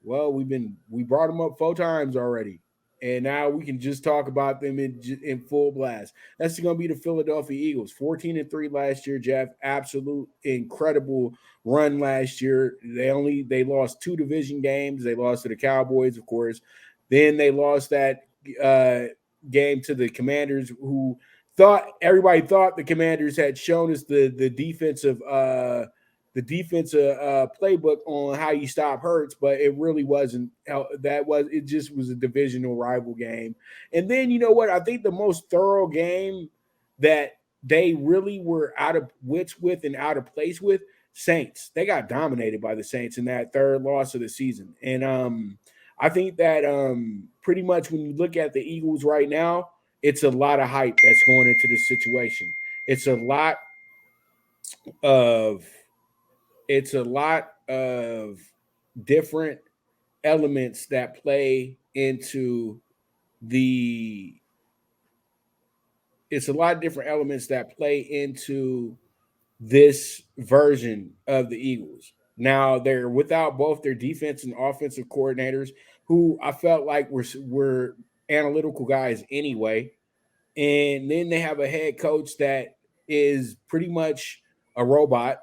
Well, we brought them up 4 times already, and now we can just talk about them in full blast. That's going to be the Philadelphia Eagles, 14-3 last year. Jeff, absolute incredible run last year. They lost 2 division games. They lost to the Cowboys, of course. Then they lost that uh, game to the Commanders, who everybody thought the Commanders had shown us the defensive playbook on how you stop Hurts, but it really wasn't. It just was a divisional rival game. And then you know what? I think the most thorough game that they really were out of wits with and out of place with Saints. They got dominated by the Saints in that third loss of the season. And I think that pretty much when you look at the Eagles right now, it's a lot of hype that's going into this situation. It's a lot of it's a lot of different elements that play into the it's a lot of different elements that play into this version of the Eagles. Now they're without both their defense and offensive coordinators, who I felt like were analytical guys anyway. And then they have a head coach that is pretty much a robot.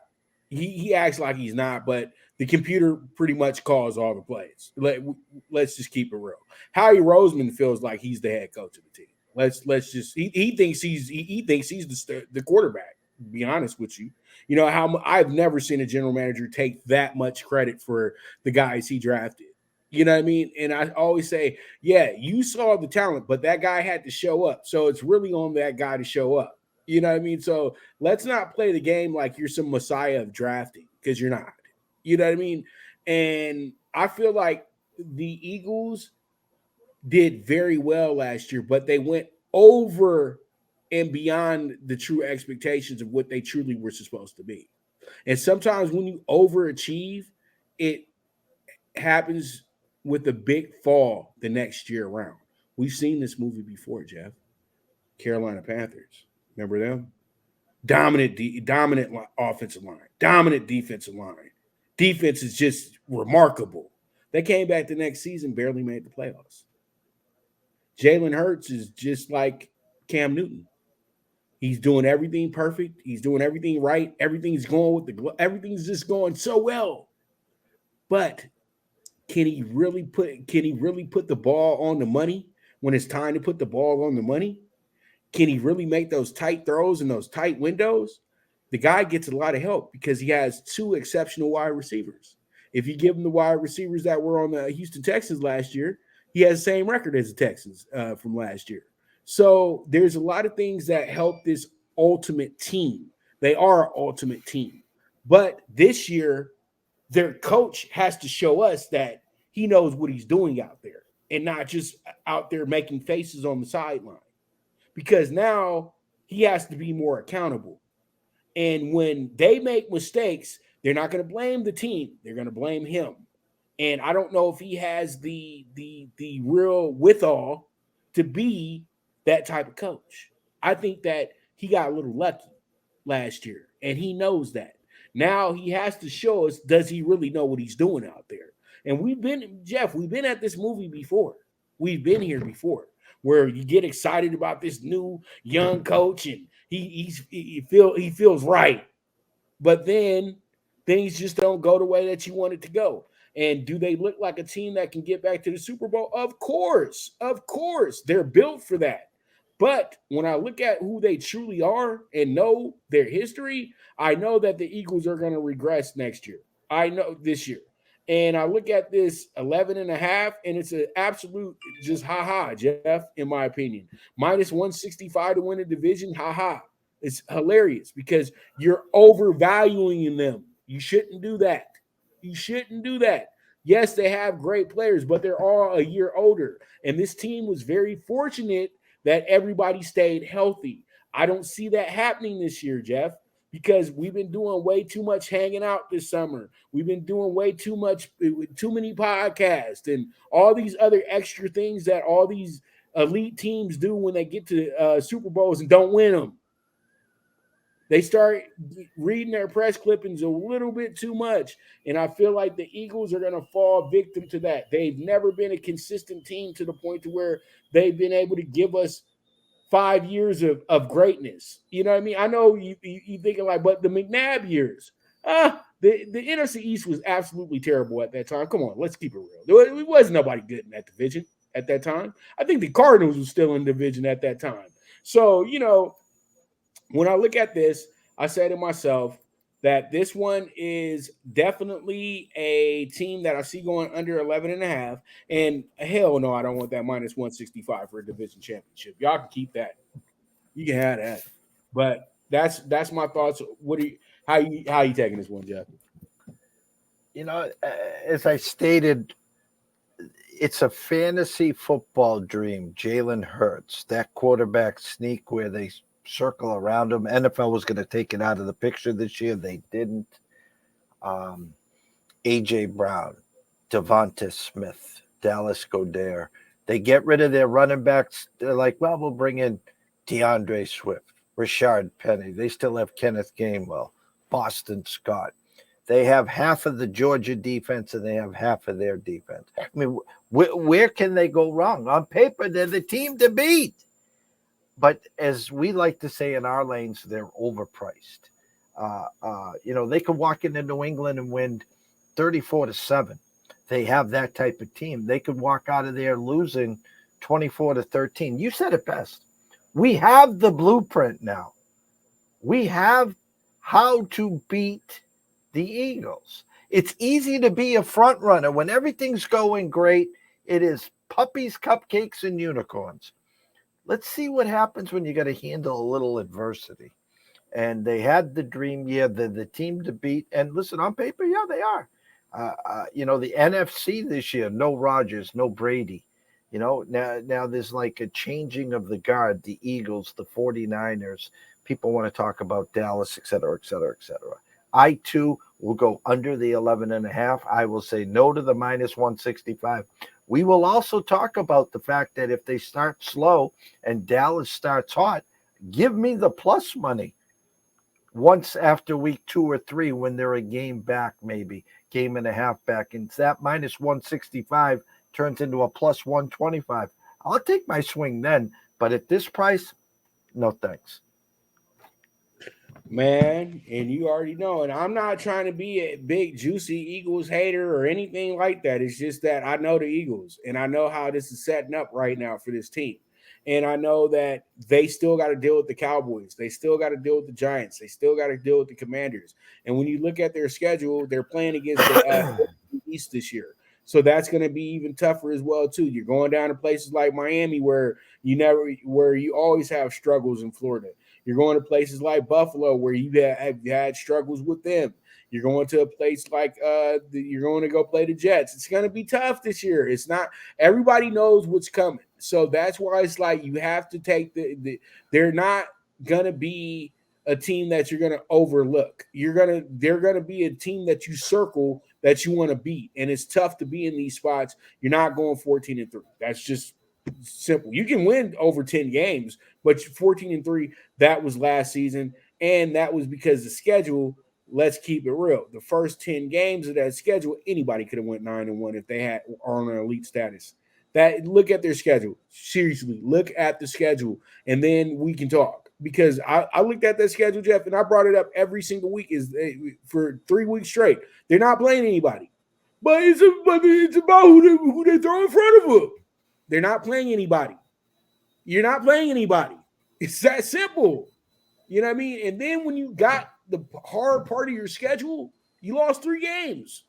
He acts like he's not, but the computer pretty much calls all the plays. Let's just keep it real. Howie Roseman feels like he's the head coach of the team. Let's just he thinks he thinks he's the quarterback. To be honest with you, you know how I've never seen a general manager take that much credit for the guys he drafted. You know what I mean? And I always say, yeah, you saw the talent, but that guy had to show up. So it's really on that guy to show up. You know what I mean? So let's not play the game like you're some messiah of drafting, because you're not. You know what I mean? And I feel like the Eagles did very well last year, but they went over and beyond the true expectations of what they truly were supposed to be. And sometimes when you overachieve, it happens with a big fall the next year around. We've seen this movie before, Jeff. Carolina Panthers. Remember them? Dominant offensive line, dominant defensive line. Defense is just remarkable. They came back the next season, barely made the playoffs. Jalen Hurts is just like Cam Newton. He's doing everything perfect. He's doing everything right. Everything's just going so well. But can he really put the ball on the money when it's time to put the ball on the money? Can he really make those tight throws in those tight windows? The guy gets a lot of help because he has 2 exceptional wide receivers. If you give him the wide receivers that were on the Houston Texans last year, he has the same record as the Texans from last year. So there's a lot of things that help this ultimate team. They are an ultimate team. But this year, their coach has to show us that he knows what he's doing out there and not just out there making faces on the sideline, because now he has to be more accountable. And when they make mistakes, they're not going to blame the team. They're going to blame him. And I don't know if he has the real withal to be that type of coach. I think that he got a little lucky last year, and he knows that. Now he has to show us, does he really know what he's doing out there? And we've been at this movie before. We've been here before, where you get excited about this new young coach and he feels right, but then things just don't go the way that you want it to go. And do they look like a team that can get back to the Super Bowl? Of course, they're built for that. But when I look at who they truly are and know their history, I know that the Eagles are going to regress next year. I know this year. And I look at this 11 and a half, and it's an absolute just ha, Jeff, in my opinion. Minus 165 to win a division, ha. It's hilarious because you're overvaluing them. You shouldn't do that. You shouldn't do that. Yes, they have great players, but they're all a year older. And this team was very fortunate that everybody stayed healthy. I don't see that happening this year, Jeff, because we've been doing way too much hanging out this summer. We've been doing way too much, too many podcasts and all these other extra things that all these elite teams do when they get to Super Bowls and don't win them. They start reading their press clippings a little bit too much. And I feel like the Eagles are going to fall victim to that. They've never been a consistent team to the point to where they've been able to give us 5 years of greatness. You know what I mean? I know you thinking like, but the McNabb years, the NFC East was absolutely terrible at that time. Come on, let's keep it real. It wasn't nobody good in that division at that time. I think the Cardinals was still in the division at that time. So, when I look at this, I say to myself that this one is definitely a team that I see going under 11 and a half. And hell no, I don't want that minus 165 for a division championship. Y'all can keep that. You can have that. But that's my thoughts. How you taking this one, Jeff? As I stated, it's a fantasy football dream. Jalen Hurts, that quarterback sneak where they circle around him. NFL was going to take it out of the picture this year. They didn't. A.J. Brown, Devonta Smith, Dallas Goedert. They get rid of their running backs. They're like, well, we'll bring in DeAndre Swift, Rashard Penny. They still have Kenneth Gainwell, Boston Scott. They have half of the Georgia defense and they have half of their defense. I mean, where can they go wrong? On paper, they're the team to beat. But as we like to say in our lanes, they're overpriced. They could walk into New England and win 34-7. They have that type of team. They could walk out of there losing 24-13. You said it best. We have the blueprint now. We have how to beat the Eagles. It's easy to be a front runner when everything's going great. It is puppies, cupcakes, and unicorns. Let's see what happens when you got to handle a little adversity. And they had the dream year, the team to beat. And listen, on paper, yeah, they are. The NFC this year, no Rodgers, no Brady. Now there's like a changing of the guard, the Eagles, the 49ers. People want to talk about Dallas, et cetera, et cetera, et cetera. I, too, will go under the 11.5. I will say no to the minus 165. We will also talk about the fact that if they start slow and Dallas starts hot, give me the plus money once after week 2 or 3 when they're a game back, maybe game and a half back. And that minus 165 turns into a plus 125. I'll take my swing then. But at this price, no thanks. Man, and you already know, and I'm not trying to be a big juicy Eagles hater or anything like that. It's just that I know the Eagles and I know how this is setting up right now for this team. And I know that they still got to deal with the Cowboys. They still got to deal with the Giants. They still got to deal with the Commanders. And when you look at their schedule, they're playing against the East this year. So that's going to be even tougher as well, too. You're going down to places like Miami where you always have struggles in Florida. You're going to places like Buffalo where you have had struggles with them. You're going to a place like you're going to go play the Jets. It's going to be tough this year. It's not everybody knows what's coming. So that's why it's like you have to take they're not going to be a team that you're going to overlook. They're going to be a team that you circle that you want to beat. And it's tough to be in these spots. You're not going 14-3. That's just simple. You can win over 10 games, but 14-3, that was last season. And that was because the schedule, let's keep it real. The first 10 games of that schedule, anybody could have went 9-1 if they had on an elite status. Look at their schedule. Seriously, look at the schedule, and then we can talk. Because I looked at that schedule, Jeff, and I brought it up every single week for 3 weeks straight. They're not playing anybody. But it's about who they throw in front of them. They're not playing anybody. You're not playing anybody. It's that simple. You know what I mean? And then when you got the hard part of your schedule, you lost 3 games.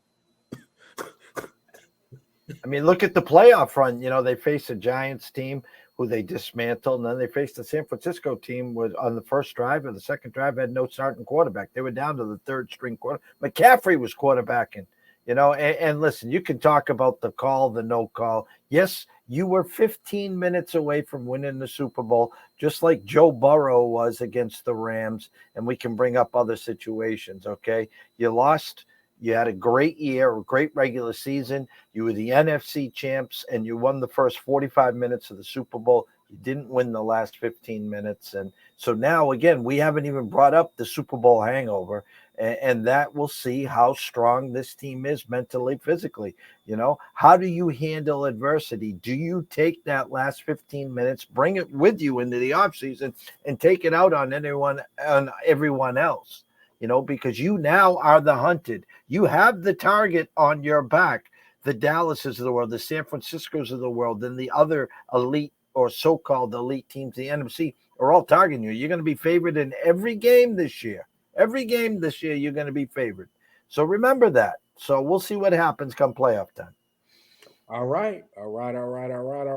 I mean, look at the playoff run. They faced a Giants team who they dismantled, and then they faced the San Francisco team on the first drive or the second drive had no starting quarterback. They were down to the third string quarter. McCaffrey was quarterbacking. And listen, you can talk about the call, the no call. Yes, you were 15 minutes away from winning the Super Bowl, just like Joe Burrow was against the Rams, and we can bring up other situations, okay? You lost. You had a great year, a great regular season. You were the NFC champs, and you won the first 45 minutes of the Super Bowl. You didn't win the last 15 minutes. And so now, again, we haven't even brought up the Super Bowl hangover. And that will see how strong this team is mentally, physically. You know, how do you handle adversity? Do you take that last 15 minutes, bring it with you into the offseason, and take it out on everyone else? You know, because you now are the hunted. You have the target on your back. The Dallases of the world, the San Franciscos of the world, and the other elite or so-called elite teams, the NFC, are all targeting you. You're going to be favored in every game this year. Every game this year, you're going to be favored. So remember that. So we'll see what happens come playoff time. All right.